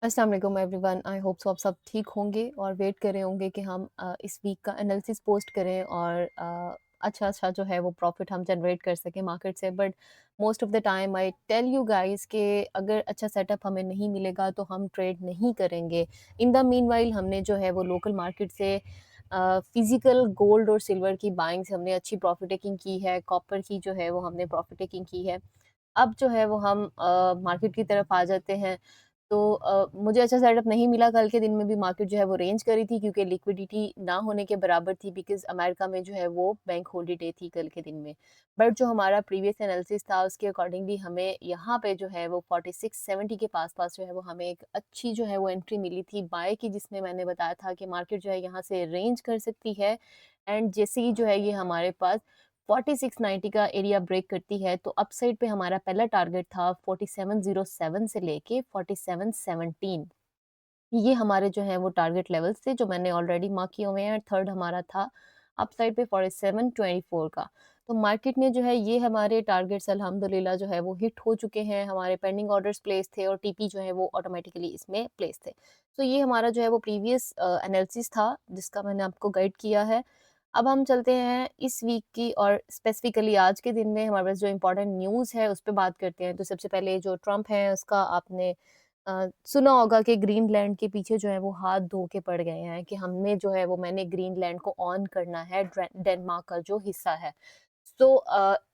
अस्सलाम वालेकुम everyone. I hope so आप सब ठीक होंगे और वेट कर रहे होंगे कि हम इस वीक का एनालिसिस पोस्ट करें और अच्छा जो है वो प्रॉफिट हम जनरेट कर सकें मार्केट से। But most of the time I tell you guys कि अगर अच्छा सेटअप हमें नहीं मिलेगा तो हम ट्रेड नहीं करेंगे। इन द मीनवाइल हमने जो है वो लोकल मार्केट से फिजिकल गोल्ड और सिल्वर की बाइंग से हमने अच्छी प्रॉफिट टेकिंग की है। कॉपर की जो है वो हमने प्रॉफिट टेकिंग की है। अब जो है वो हम मार्केट की तरफ आ जाते हैं। तो मुझे अच्छा सेटअप नहीं मिला। कल के दिन में भी मार्केट जो है वो रेंज करी थी क्योंकि लिक्विडिटी ना होने के बराबर थी, बिकॉज़ अमेरिका में जो है वो बैंक हॉलिडे थी कल के दिन में। बट जो हमारा प्रीवियस एनालिसिस था उसके अकॉर्डिंगली हमें यहाँ पे जो है वो 4670 के पास-पास जो है वो हमें एक अच्छी जो है वो एंट्री मिली थी बाय की, जिसमें मैंने बताया था कि मार्केट जो है यहाँ से रेंज कर सकती है। एंड जैसे ही जो है ये हमारे पास 4690 का एरिया ब्रेक करती है तो अपसाइड पे हमारा पहला टारगेट था 4707 से लेके 4717। ये हमारे जो है वो टारगेट लेवल्स थे जो मैंने ऑलरेडी मार्क किए हुए हैं। और थर्ड हमारा था अपसाइड पे 4724 का। तो मार्केट ने जो है ये हमारे टारगेट्स अल्हम्दुलिल्लाह जो है वो हिट हो चुके हैं। हमारे पेंडिंग ऑर्डर्स प्लेस थे और टीपी जो है वो ऑटोमेटिकली इसमें प्लेस थे। तो ये हमारा जो है वो प्रीवियस एनालिसिस था जिसका मैंने आपको गाइड किया है। अब हम चलते हैं इस वीक की और स्पेसिफिकली आज के दिन में हमारे पास जो इम्पोर्टेंट न्यूज़ है उस पे बात करते हैं। तो सबसे पहले जो ट्रम्प है उसका आपने सुना होगा कि ग्रीनलैंड के पीछे जो है वो हाथ धो के पड़ गए हैं कि हमने जो है वो मैंने ग्रीनलैंड को ऑन करना है डेनमार्क का जो हिस्सा है। सो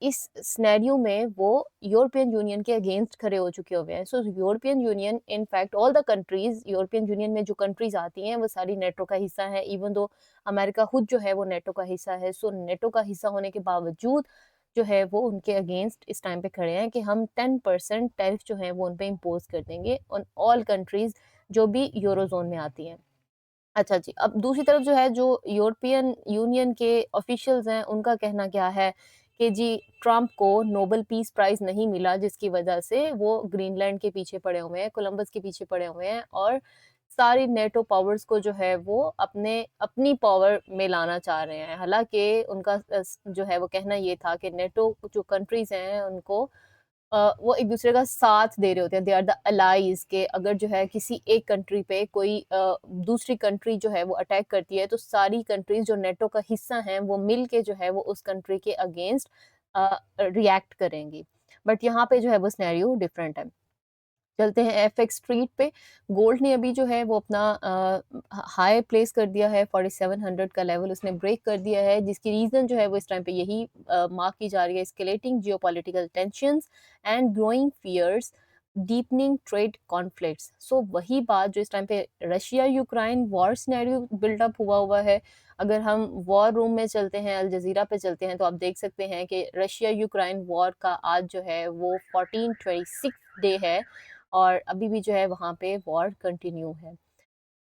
इस सिनेरियो में वो यूरोपियन यूनियन के अगेंस्ट खड़े हो चुके हुए हैं। So European Union, in fact all the countries, European Union में जो कंट्रीज आती हैं वो सारी नेटो का हिस्सा है। इवन दो अमेरिका खुद जो है वो नेटो का हिस्सा है। सो नेटो का हिस्सा होने के बावजूद जो है वो उनके अगेंस्ट इस टाइम पे खड़े हैं कि हम 10% टैरिफ जो है वो उन पे इम्पोज कर देंगे ऑन ऑल कंट्रीज जो भी यूरोजोन में आती हैं। अच्छा जी, अब दूसरी तरफ जो है, जो यूरोपियन यूनियन के ऑफिशियल्स हैं, उनका कहना क्या है कि जी ट्रम्प को नोबेल पीस प्राइज़ नहीं मिला, जिसकी वजह से वो ग्रीनलैंड के पीछे पड़े हुए हैं, कोलंबस के पीछे पड़े हुए हैं और सारी नेटो पावर्स को जो है वो अपनी पावर में लाना चाह रहे हैं। हालाँकि उनका जो है वो कहना ये था कि नेटो जो कंट्रीज़ हैं उनको वो एक-दूसरे का साथ दे रहे होते हैं, दे आर द अलाइज़, के अगर जो है किसी एक कंट्री पे कोई दूसरी कंट्री जो है वो अटैक करती है, तो सारी कंट्रीज़ जो नेटो का हिस्सा हैं, वो मिल के जो है वो उस कंट्री के अगेंस्ट रिएक्ट करेंगी। बट यहाँ पे जो है वो सिनेरियो डिफरेंट है। चलते हैं एफएक्स स्ट्रीट पे। गोल्ड ने अभी जो है वो अपना हाई प्लेस कर दिया है। 4700 का लेवल उसने ब्रेक कर दिया है, जिसकी रीज़न जो है वो इस टाइम पे यही मार्क की जा रही है, escalating geopolitical tensions and growing fears, deepening trade conflicts. So वही बात जो इस टाइम पे Russia Ukraine war scenario buildup हुआ है। अगर हम वॉर रूम में चलते हैं, अल जज़ीरा पे चलते हैं, तो आप देख सकते हैं कि रशिया यूक्रेन वॉर का आज जो है वो 1426 डे है और अभी भी जो है वहाँ पे वॉर कंटिन्यू है।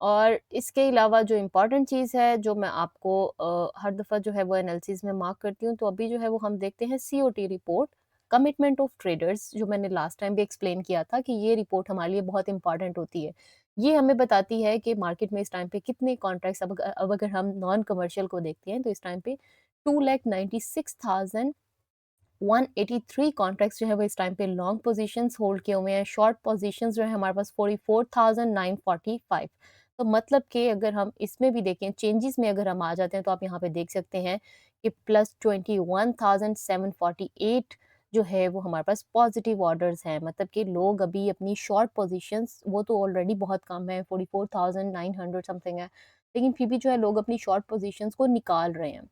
और इसके अलावा जो इम्पोर्टेंट चीज़ है, जो मैं आपको हर दफ़ा जो है वो एनालिसिस में मार्क करती हूँ, तो अभी जो है वो हम देखते हैं COT report, commitment of traders, जो मैंने लास्ट टाइम भी एक्सप्लेन किया था कि ये रिपोर्ट हमारे लिए बहुत इंपॉर्टेंट होती है। ये हमें बताती है कि मार्केट में इस टाइम पे कितने कॉन्ट्रैक्ट्स, अब अगर हम नॉन कमर्शियल को देखते हैं तो इस टाइम पे 2,96,000 183 कॉन्ट्रैक्ट्स जो है वो इस टाइम पे लॉन्ग पोजीशंस होल्ड किए हुए हैं। शॉर्ट पोजीशंस जो है हमारे पास 44,945। तो मतलब कि अगर हम इसमें भी देखें, चेंजेस में अगर हम आ जाते हैं, तो आप यहाँ पे देख सकते हैं कि प्लस 21,748 जो है वो हमारे पास पॉजिटिव ऑर्डर्स हैं। मतलब कि लोग अभी अपनी शॉर्ट पोजीशंस, वो तो ऑलरेडी बहुत कम है, 44,900 समथिंग है, लेकिन फिर भी जो है लोग अपनी शॉर्ट पोजीशंस को निकाल रहे हैं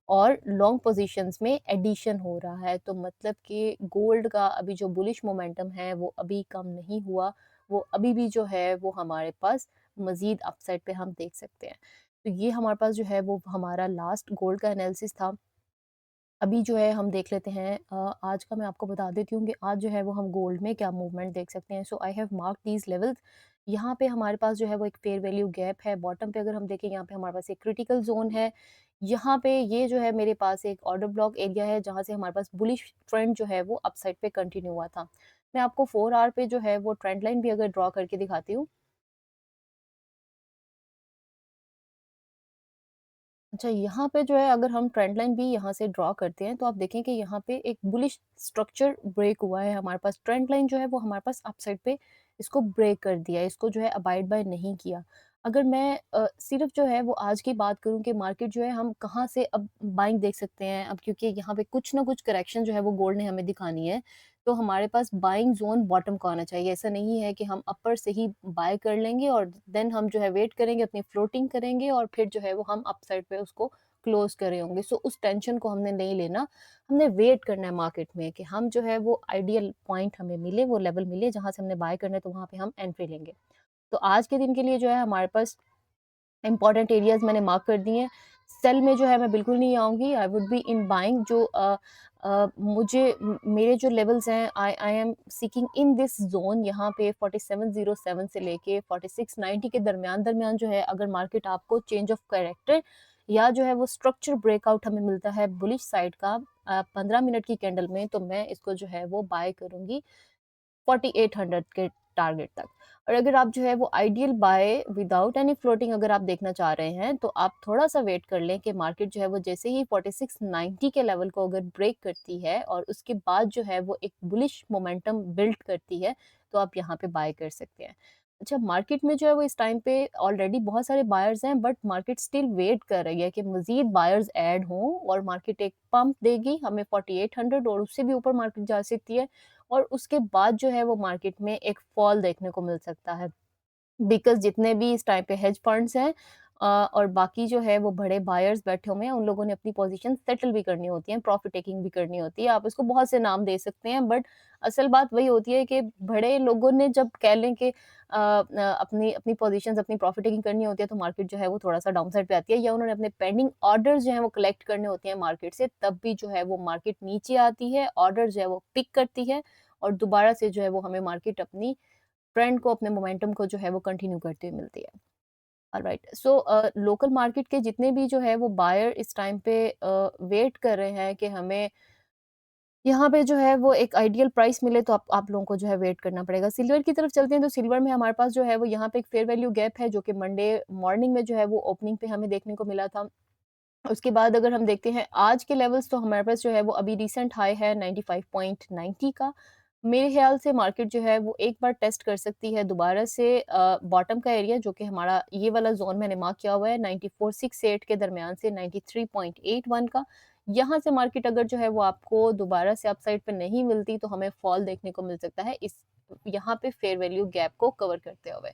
और लॉन्ग पोजीशंस में एडिशन हो रहा है। तो मतलब कि गोल्ड का अभी जो बुलिश मोमेंटम है वो अभी कम नहीं हुआ, वो अभी भी जो है वो हमारे पास मज़ीद अपसाइड पे हम देख सकते हैं। तो ये हमारे पास जो है वो हमारा लास्ट गोल्ड का एनालिसिस था। अभी जो है हम देख लेते हैं, आज का मैं आपको बता देती हूँ कि आज जो है वो हम गोल्ड में क्या मूवमेंट देख सकते हैं। So I have mark these levels. यहाँ पे हमारे पास जो है वो एक फेयर वैल्यू गैप है। बॉटम पे अगर हम देखें, यहाँ पे हमारे पास एक क्रिटिकल जोन है। यहाँ पे ये जो है मेरे पास एक ऑर्डर ब्लॉक एरिया है जहाँ से हमारे पास बुलिश ट्रेंड जो है वो अपसाइड पे कंटिन्यू हुआ था। मैं आपको 4 आवर पे जो है वो ट्रेंड लाइन भी अगर ड्रॉ करके दिखाती हूँ। अच्छा, यहाँ पे जो है अगर हम ट्रेंड लाइन भी यहाँ से ड्रॉ करते हैं, तो आप देखें कि यहाँ पे एक बुलिश स्ट्रक्चर ब्रेक हुआ है। हमारे पास ट्रेंड लाइन जो है वो हमारे पास अपसाइड पे इसको ब्रेक कर दिया, इसको जो है अबाइड बाय नहीं किया। अगर मैं सिर्फ़ जो है वो आज की बात करूँ कि मार्केट जो है हम कहाँ से अब बाइंग देख सकते हैं, अब क्योंकि यहाँ पे कुछ ना कुछ करेक्शन जो है वो गोल्ड ने हमें दिखानी है, तो हमारे पास बाइंग ज़ोन बॉटम का होना चाहिए। ऐसा नहीं है कि हम अपर से ही बाय कर लेंगे और देन हम जो है वेट करेंगे, अपनी फ्लोटिंग करेंगे और फिर जो है वो हम अपसाइड पे उसको क्लोज़ कर रहे होंगे। सो उस टेंशन को हमने नहीं लेना, हमने वेट करना है मार्केट में कि हम जो है वो आइडियल पॉइंट हमें मिले, वो लेवल मिले जहाँ से हमने बाय करना है, तो वहाँ पे हम एंट्री लेंगे। तो आज के दिन के लिए जो है हमारे पास इम्पोर्टेंट एरियाज़ मैंने मार्क कर दिए हैं। सेल में जो है मैं बिल्कुल नहीं आऊँगी, I would be in buying जो मुझे मेरे जो लेवल्स हैं I am seeking in this zone यहाँ पे 4707 से लेके 4690 के दरमियान-दरमियान जो है अगर मार्केट आपको चेंज ऑफ कैरेक्टर या जो है वो स्ट्रक्चर ब्रेकआउट हमें मिलता है बुलिश साइड का 15 मिनट की कैंडल में, तो मैं इसको जो है वो बाय करूँगी 4800 के टारगेट तक। और अगर आप जो है वो ideal buy without any floating अगर आप देखना चाह रहे हैं, तो आप थोड़ा-सा वेट कर लें कि मार्केट जो है वो जैसे ही 4690 के लेवल को अगर ब्रेक करती है और उसके बाद जो है वो एक बुलिश मोमेंटम बिल्ड करती है, तो आप यहाँ पे बाय कर सकते हैं। अच्छा, मार्केट में जो है वो इस टाइम पे ऑलरेडी बहुत सारे बायर्स हैं, बट मार्केट स्टिल वेट कर रही है कि मज़ीद बायर्स ऐड हों और मार्केट एक पंप देगी हमें 4800 और उससे भी ऊपर मार्केट जा सकती है। और उसके बाद जो है वो मार्केट में एक फॉल देखने को मिल सकता है। बिकॉज़ जितने भी इस टाइम पे हेज फंड्स हैं और बाकी जो है वो बड़े बायर्स बैठे हुए हैं, उन लोगों ने अपनी पोज़ीशन सेटल भी करनी होती है, प्रॉफ़िट टेकिंग भी करनी होती है। आप इसको बहुत से नाम दे सकते हैं, बट असल बात वही होती है कि बड़े लोगों ने जब कह लें कि अपनी अपनी पोज़ीशंस अपनी प्रॉफ़िट टेकिंग करनी होती है, तो मार्केट जो है वो थोड़ा-सा डाउन साइड पे आती है या उन्होंने अपने पेंडिंग ऑर्डर्स जो हैं वो कलेक्ट करने होते हैं मार्केट से, तब भी जो है वो मार्केट नीचे आती है, ऑर्डर जो है वो पिक करती है और दोबारा से जो है वो हमें मार्केट अपनी ट्रेंड को, अपने मोमेंटम को जो है वो कंटिन्यू करती हुई मिलती है। ऑलराइट, सो लोकल मार्केट के जितने भी जो है वो बायर इस टाइम पे वेट कर रहे हैं कि हमें यहाँ पे जो है वो एक आइडियल प्राइस मिले, तो आप लोगों को जो है वेट करना पड़ेगा। सिल्वर की तरफ चलते हैं, तो सिल्वर में हमारे पास जो है वो यहाँ पे एक फेयर वैल्यू गैप है जो कि मंडे मॉर्निंग में जो है वो ओपनिंग पे हमें देखने को मिला था। उसके बाद अगर हम देखते हैं आज के लेवल्स, तो हमारे पास जो है वो अभी रीसेंट हाई है 95.90 का। मेरे ख़्याल से मार्केट जो है वो एक बार टेस्ट कर सकती है दोबारा से बॉटम का एरिया जो कि हमारा ये वाला ज़ोन मैंने मार्क किया हुआ है 9468 के दरमियान से 93.81 का। यहाँ से मार्केट अगर जो है वो आपको दोबारा से अपसाइड पे नहीं मिलती, तो हमें फॉल देखने को मिल सकता है इस यहाँ पे फेयर वैल्यू गैप को कवर करते हुए।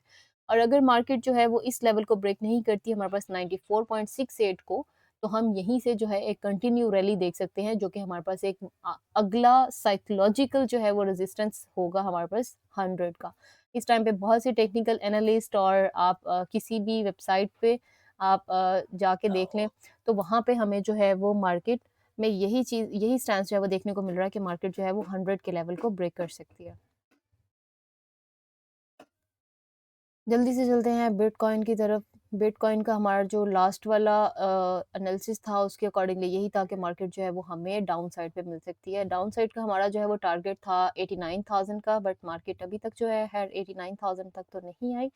और अगर मार्केट जो है वो इस लेवल को ब्रेक नहीं करती हमारे पास 94.68 को, तो हम यहीं से जो है एक कंटिन्यू रैली देख सकते हैं जो कि हमारे पास एक अगला साइकोलॉजिकल जो है वो रेजिस्टेंस होगा हमारे पास 100 का। इस टाइम पे बहुत से टेक्निकल एनालिस्ट और आप किसी भी वेबसाइट पे आप जाके देख लें, तो वहाँ पे हमें जो है वो मार्केट में यही स्टैंस जो है वो देखने को मिल रहा है कि मार्केट जो है वो 100 के लेवल को ब्रेक कर सकती है। जल्दी से चलते हैं बिटकॉइन की तरफ। बिटकॉइन का हमारा जो लास्ट वाला एनालिसिस था उसके अकॉर्डिंगली यही था कि मार्केट जो है वो हमें डाउन साइड पे मिल सकती है। डाउन साइड का हमारा जो है वो टारगेट था 89,000 का, बट मार्केट अभी तक जो है 89,000 तक तो नहीं आई।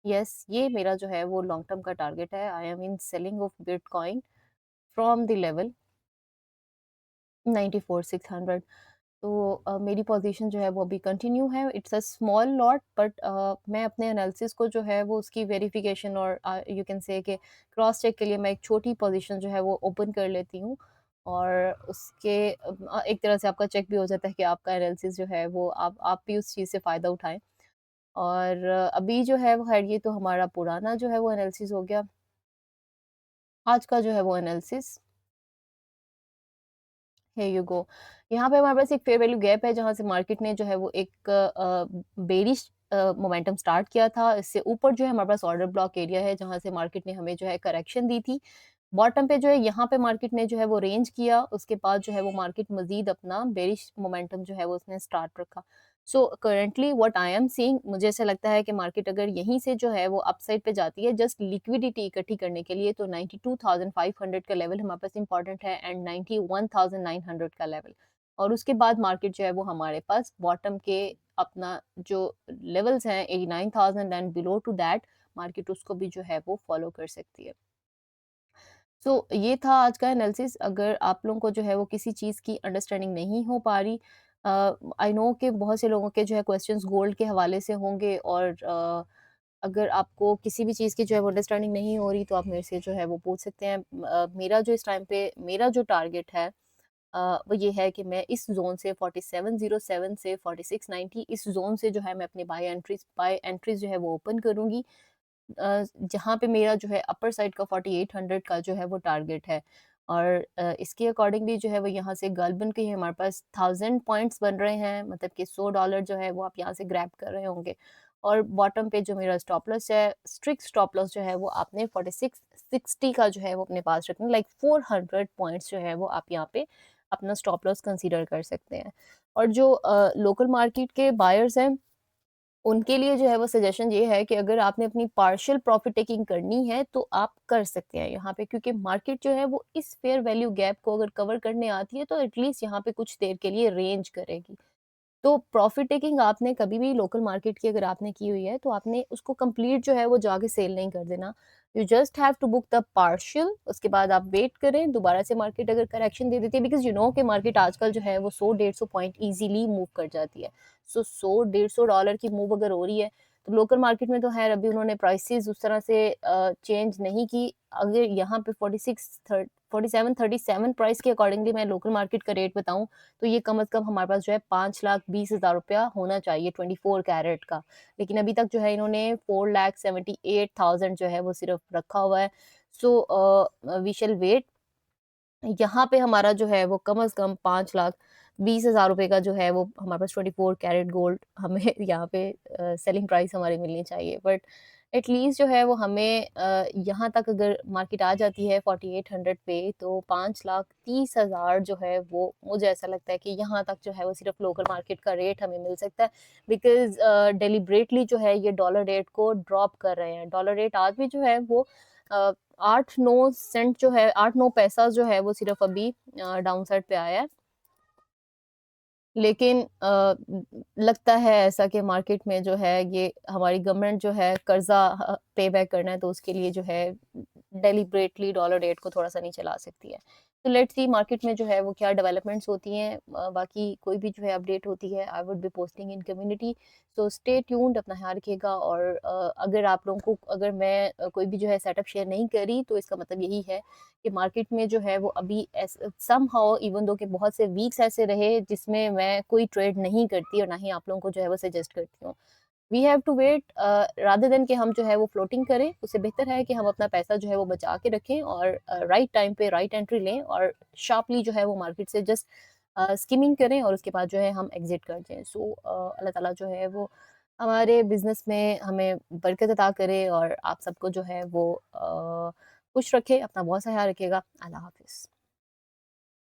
यस, ये मेरा जो है वो लॉन्ग टर्म का टारगेट है। I am in selling of bitcoin from the level 94,600। तो मेरी पोजीशन जो है वो अभी कंटिन्यू है। It's a small lot, but मैं अपने एनालिसिस को जो है वो उसकी वेरिफिकेशन और यू कैन से कि क्रॉस चेक के लिए मैं एक छोटी पोजीशन जो है वो ओपन कर लेती हूँ और उसके एक तरह से आपका चेक भी हो जाता है कि आपका एनालिसिस जो है वो आप भी उस चीज़ से फ़ायदा उठाएं। और अभी जो है वो खैर ये तो हमारा पुराना जो है वो एनालिसिस हो गया। आज का जो है वो एनालिसिस हियर यू गो। यहाँ पे हमारे पास एक फेयर वैल्यू गैप है जहाँ से मार्केट ने जो है वो एक बेरिश मोमेंटम स्टार्ट किया था। इससे ऊपर जो है हमारे पास ऑर्डर ब्लॉक एरिया है जहाँ से मार्केट ने हमें जो है करेक्शन दी थी। बॉटम पे जो है यहाँ पे मार्केट ने जो है वो रेंज किया, उसके बाद जो है वो मार्केट मज़ीद अपना बेरिश मोमेंटम जो है वो उसने स्टार्ट रखा। So currently what I am seeing, मुझे ऐसा लगता है कि मार्केट अगर यहीं से जो है वो अपसाइड पे जाती है जस्ट लिक्विडिटी इकट्ठी करने के लिए, तो 92,500 का लेवल हमारे पास इंपॉर्टेंट है एंड 91,900 का लेवल। और उसके बाद मार्केट जो है वो हमारे पास बॉटम के अपना जो लेवल्स हैं 89,000 and below to that, market उसको भी जो है वो फॉलो कर सकती है। ये था आज का एनालिसिस। अगर आप लोगों को जो है वो किसी चीज़ की अंडरस्टैंडिंग नहीं हो पा रही, आई नो कि बहुत से लोगों के जो है क्वेश्चंस गोल्ड के हवाले से होंगे, और अगर आपको किसी भी चीज़ की जो है वो अंडरस्टैंडिंग नहीं हो रही, तो आप मेरे से जो है वो पूछ सकते हैं। मेरा जो इस टाइम पे मेरा जो टारगेट है वो ये है कि मैं इस ज़ोन से 4707 से 4690, इस ज़ोन से जो है मैं अपनी बाय एंट्रीज़ जो है वो ओपन करूँगी। जहाँ पे मेरा जो है अपर साइड का 4800 का जो है वो टारगेट है, और इसके अकॉर्डिंगली जो है वो यहाँ से गालबन के ही हमारे पास 1000 पॉइंट्स बन रहे हैं, मतलब कि $100 जो है वो आप यहाँ से ग्रैब कर रहे होंगे। और बॉटम पे जो मेरा स्टॉप लॉस है, स्ट्रिक्ट स्टॉप लॉस जो है वो आपने 4660 का जो है वो अपने पास रखना, लाइक 400 पॉइंट्स जो है वो आप यहाँ पे अपना स्टॉप लॉस कंसीडर कर सकते हैं। और जो लोकल मार्केट के बायर्स हैं, उनके लिए जो है वो सजेशन ये है कि अगर आपने अपनी पार्शियल प्रॉफिट टेकिंग करनी है, तो आप कर सकते हैं यहाँ पे, क्योंकि मार्केट जो है वो इस फेयर वैल्यू गैप को अगर कवर करने आती है, तो एटलीस्ट यहाँ पे कुछ देर के लिए रेंज करेगी। तो प्रॉफिट टेकिंग आपने कभी भी लोकल मार्केट की अगर आपने की हुई है, तो आपने उसको कंप्लीट जो है वो जाके सेल नहीं कर देना। You just have to book the partial, उसके बाद आप वेट करें, दोबारा से मार्केट अगर करेक्शन दे देती है, बिकॉज़ यू नो कि मार्केट आजकल जो है वो 100-150 पॉइंट ईज़िली मूव कर जाती है। सो 100-150 डॉलर की मूव अगर हो रही है, तो लोकल मार्केट में तो ख़ैर अभी उन्होंने प्राइसेज़ उस तरह से चेंज नहीं की। अगर यहाँ पे 4737 प्राइस के अकॉर्डिंगली मैं लोकल मार्केट का रेट बताऊँ, तो ये कम से कम हमारे पास जो है 5,20,000 होना चाहिए 24 कैरेट का। लेकिन अभी तक जो है इन्होंने 4,78,000 जो है वो सिर्फ़ रखा हुआ है। So we shall wait. यहाँ पे हमारा जो है वो कम से कम 5,20,000 का जो है वो हमारे पास 24 कैरेट गोल्ड हमें यहाँ पे सेलिंग प्राइस हमारी मिलनी चाहिए। बट एटलीस्ट जो है वो हमें यहाँ तक अगर मार्केट आ जाती है 4800 पे, तो 5,30,000 जो है वो मुझे ऐसा लगता है कि यहाँ तक जो है वो सिर्फ लोकल मार्केट का रेट हमें मिल सकता है। बिकॉज़ डेलिब्रेटली जो है ये डॉलर रेट को ड्रॉप कर रहे हैं। डॉलर रेट आज भी जो है वो अ, 8-9 सेंट जो है, 8-9 पैसा जो है वो सिर्फ़ अभी डाउन साइड पे आया है। लेकिन लगता है ऐसा कि मार्केट में जो है ये हमारी गवर्नमेंट जो है कर्ज़ा पे बैक करना है, तो उसके लिए जो है डेलिब्रेटली डॉलर रेट को थोड़ा-सा नीचे ला सकती है। तो लेट्स सी मार्केट में जो है वो क्या डेवलपमेंट्स होती हैं। बाकी कोई भी जो है अपडेट होती है, I would be posting in community. So stay tuned, अपना ख्याल रखिएगा। और अगर आप लोगों को, अगर मैं कोई भी जो है सेटअप शेयर नहीं करी, तो इसका मतलब यही है कि मार्केट में जो है वो अभी समहाउ, इवन दो कि बहुत से वीक्स ऐसे रहे जिसमें मैं कोई ट्रेड नहीं करती और ना ही आप लोगों को जो है वो सजेस्ट करती हूँ। We have to wait rather than कि हम जो है वो फ्लोटिंग करें, उससे बेहतर है कि हम अपना पैसा जो है वो बचा के रखें, और राइट टाइम पे राइट एंट्री लें, और शार्पली जो है वो मार्केट से जस्ट स्किमिंग करें, और उसके बाद जो है हम एग्जिट कर दें। सो अल्लाह ताला जो है वो हमारे बिजनेस में हमें बरकत अता करे, और आप सबको जो है वो खुश रखे। अपना बहुत सा ख्याल रखिएगा। अल्लाह हाफिज़।